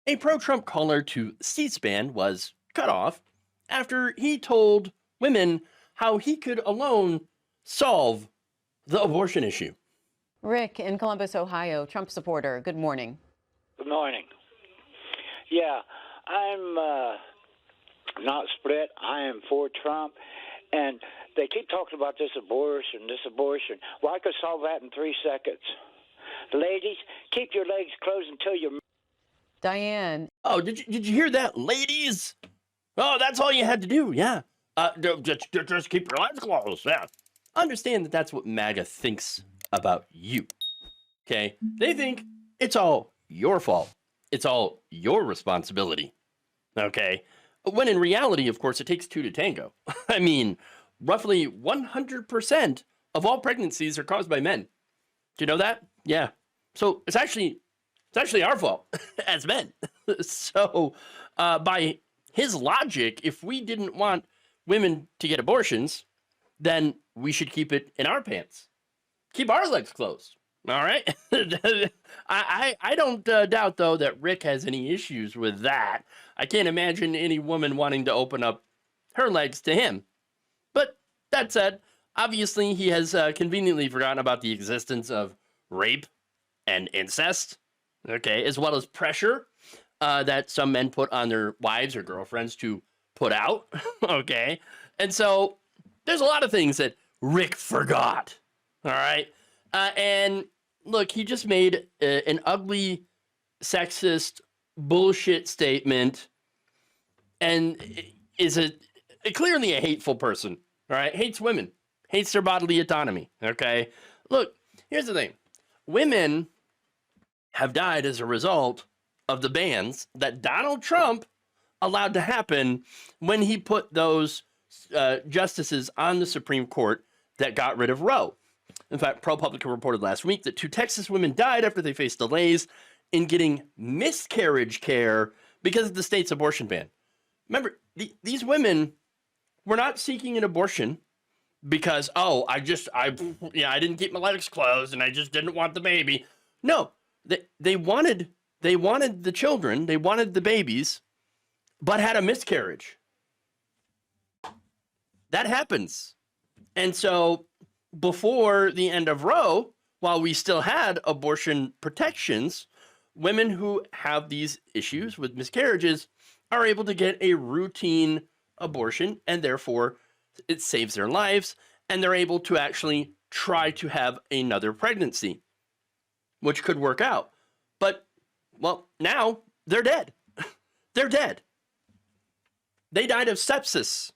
A pro Trump caller to C SPAN was cut off after he told women how he could alone solve the abortion issue. Rick in Columbus, Ohio, Trump supporter. Good morning. Good morning. Yeah, I'm not split. I am for Trump. And they keep talking about this abortion, this abortion. Well, I could solve that in 3 seconds. Ladies, keep your legs closed until you're. Diane. Oh, did you hear that, ladies? Oh, that's all you had to do. Yeah. Just keep your eyes closed. Yeah. Understand that that's what MAGA thinks about you. Okay. They think it's all your fault. It's all your responsibility. Okay. When in reality, of course, it takes two to tango. I mean, roughly 100% of all pregnancies are caused by men. Do you know that? Yeah. So it's actually our fault as men. So by his logic, if we didn't want women to get abortions, then we should keep it in our pants. Keep our legs closed. All right. I don't doubt, though, that Rick has any issues with that. I can't imagine any woman wanting to open up her legs to him. But that said, obviously he has conveniently forgotten about the existence of rape and incest, okay, as well as pressure that some men put on their wives or girlfriends to put out, okay? And so there's a lot of things that Rick forgot, all right? And look, he just made an ugly, sexist, bullshit statement and is clearly a hateful person, all right? Hates women, hates their bodily autonomy, okay? Look, here's the thing. Women have died as a result of the bans that Donald Trump allowed to happen when he put those justices on the Supreme Court that got rid of Roe. In fact, ProPublica reported last week that 2 Texas women died after they faced delays in getting miscarriage care because of the state's abortion ban. Remember, these women were not seeking an abortion because, I didn't keep my legs closed and I just didn't want the baby. No, they wanted the children, they wanted the babies, but had a miscarriage. That happens. And so before the end of Roe, while we still had abortion protections, women who have these issues with miscarriages are able to get a routine abortion, and therefore it saves their lives, and they're able to actually try to have another pregnancy, which could work out. But, well, now they're dead. They're dead. They died of sepsis.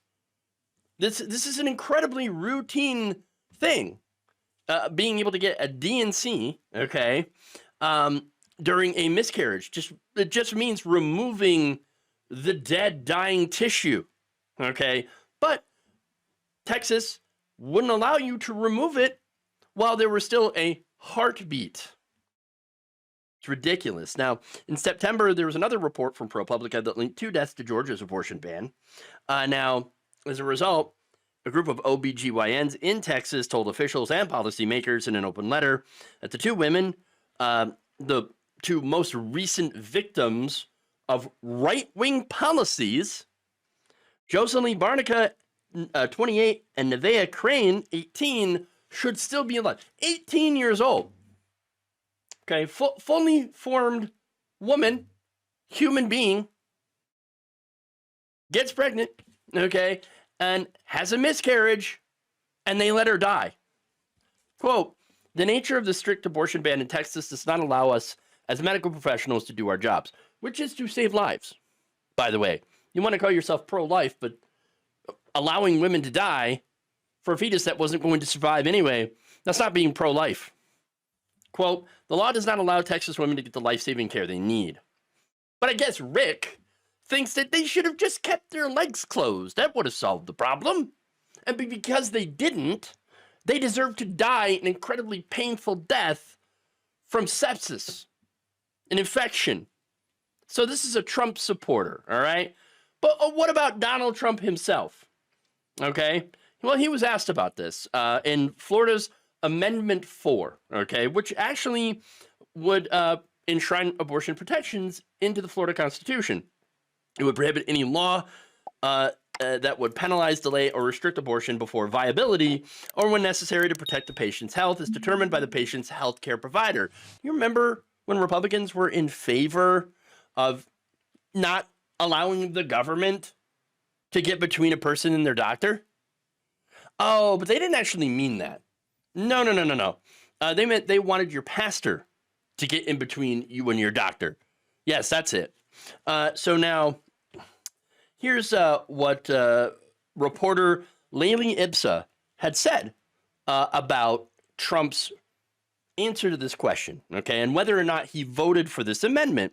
This is an incredibly routine thing, being able to get a D&C, okay, during a miscarriage. It just means removing the dead, dying tissue, okay? But Texas wouldn't allow you to remove it while there was still a heartbeat. It's ridiculous. Now, in September, there was another report from ProPublica that linked 2 deaths to Georgia's abortion ban. Now, as a result, a group of OBGYNs in Texas told officials and policymakers in an open letter that the 2 women, the 2 most recent victims of right-wing policies, Jocelyn Barnica, 28, and Nevaeh Crane, 18, should still be alive. 18 years old. Okay, fully formed woman, human being, gets pregnant, okay, and has a miscarriage, and they let her die. Quote, "The nature of the strict abortion ban in Texas does not allow us as medical professionals to do our jobs," which is to save lives, by the way. You want to call yourself pro-life, but allowing women to die for a fetus that wasn't going to survive anyway, that's not being pro-life. Quote, "The law does not allow Texas women to get the life-saving care they need." But I guess Rick thinks that they should have just kept their legs closed. That would have solved the problem. And because they didn't, they deserve to die an incredibly painful death from sepsis, an infection. So this is a Trump supporter, all right? But what about Donald Trump himself? Okay? Well, he was asked about this in Florida's Amendment 4, okay, which actually would enshrine abortion protections into the Florida Constitution. It would prohibit any law that would penalize, delay, or restrict abortion before viability or when necessary to protect the patient's health is determined by the patient's health care provider. You remember when Republicans were in favor of not allowing the government to get between a person and their doctor? Oh, but they didn't actually mean that. No. They meant they wanted your pastor to get in between you and your doctor. Yes, that's it. So now, here's what reporter Layli Ipsa had said about Trump's answer to this question, okay, and whether or not he voted for this amendment.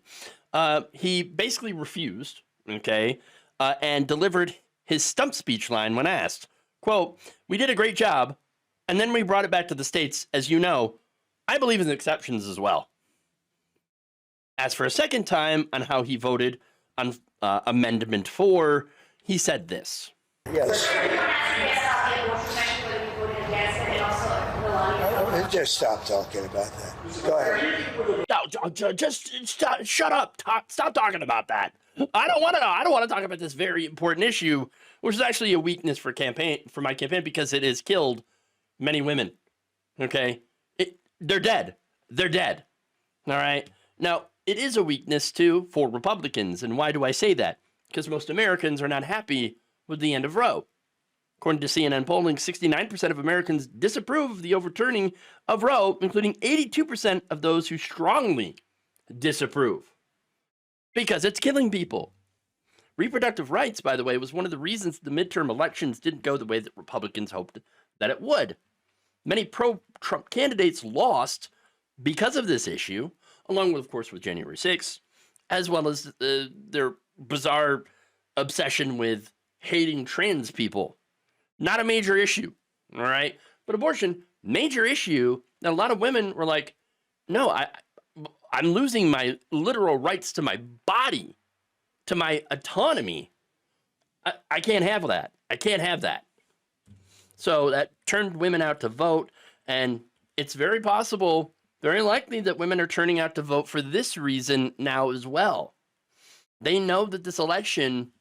He basically refused, okay, and delivered his stump speech line when asked, quote, "We did a great job, and then we brought it back to the states. As you know, I believe in exceptions as well." As for a second time on how he voted on Amendment 4, he said this. Yes. Just stop talking about that. Go ahead. No, just shut up. Stop talking about that. I don't want to talk about this very important issue, which is actually a weakness for my campaign because it has killed many women. Okay, they're dead. They're dead. All right. Now, it is a weakness too for Republicans, and why do I say that? Because most Americans are not happy with the end of Roe. According to CNN polling, 69% of Americans disapprove of the overturning of Roe, including 82% of those who strongly disapprove. Because it's killing people. Reproductive rights, by the way, was one of the reasons the midterm elections didn't go the way that Republicans hoped that it would. Many pro-Trump candidates lost because of this issue, along with, of course, with January 6th, as well as their bizarre obsession with hating trans people. Not a major issue, all right? But abortion, major issue. And a lot of women were like, no, I'm losing my literal rights to my body, to my autonomy. I can't have that. I can't have that. So that turned women out to vote, and it's very possible, very likely that women are turning out to vote for this reason now as well. They know that this election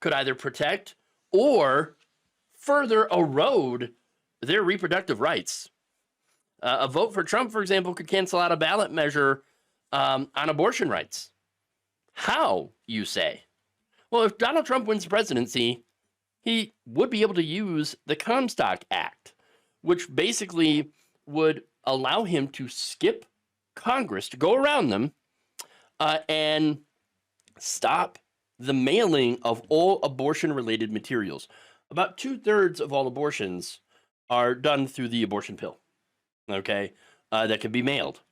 could either protect or further erode their reproductive rights. A vote for Trump, for example, could cancel out a ballot measure on abortion rights. How, you say? Well, if Donald Trump wins the presidency, he would be able to use the Comstock Act, which basically would allow him to skip Congress, to go around them, and stop the mailing of all abortion-related materials. About 2/3 of all abortions are done through the abortion pill, okay, that can be mailed.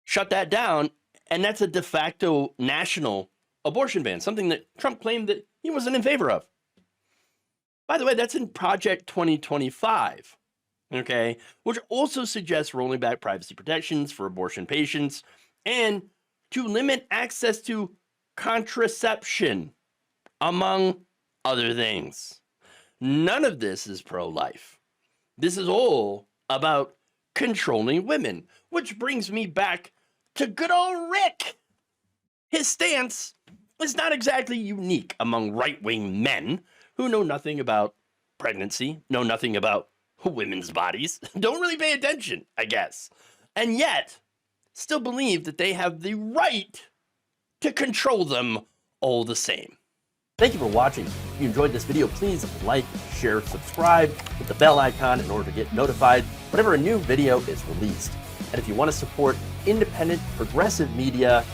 Shut that down, and that's a de facto national abortion ban, something that Trump claimed that he wasn't in favor of. By the way, that's in Project 2025, okay, which also suggests rolling back privacy protections for abortion patients and to limit access to contraception, among other things. None of this is pro-life. This is all about controlling women, which brings me back to good old Rick. His stance is not exactly unique among right-wing men who know nothing about pregnancy, know nothing about women's bodies, don't really pay attention, I guess, and yet still believe that they have the right to control them all the same. Thank you for watching. If you enjoyed this video, please like, share, subscribe, hit the bell icon in order to get notified whenever a new video is released. And if you want to support independent, progressive media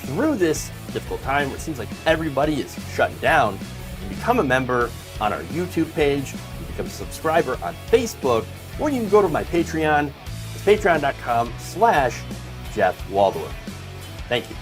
through this difficult time where it seems like everybody is shutting down, you can become a member on our YouTube page, you can become a subscriber on Facebook, or you can go to my Patreon. It's patreon.com/Jeff Waldorf. Thank you.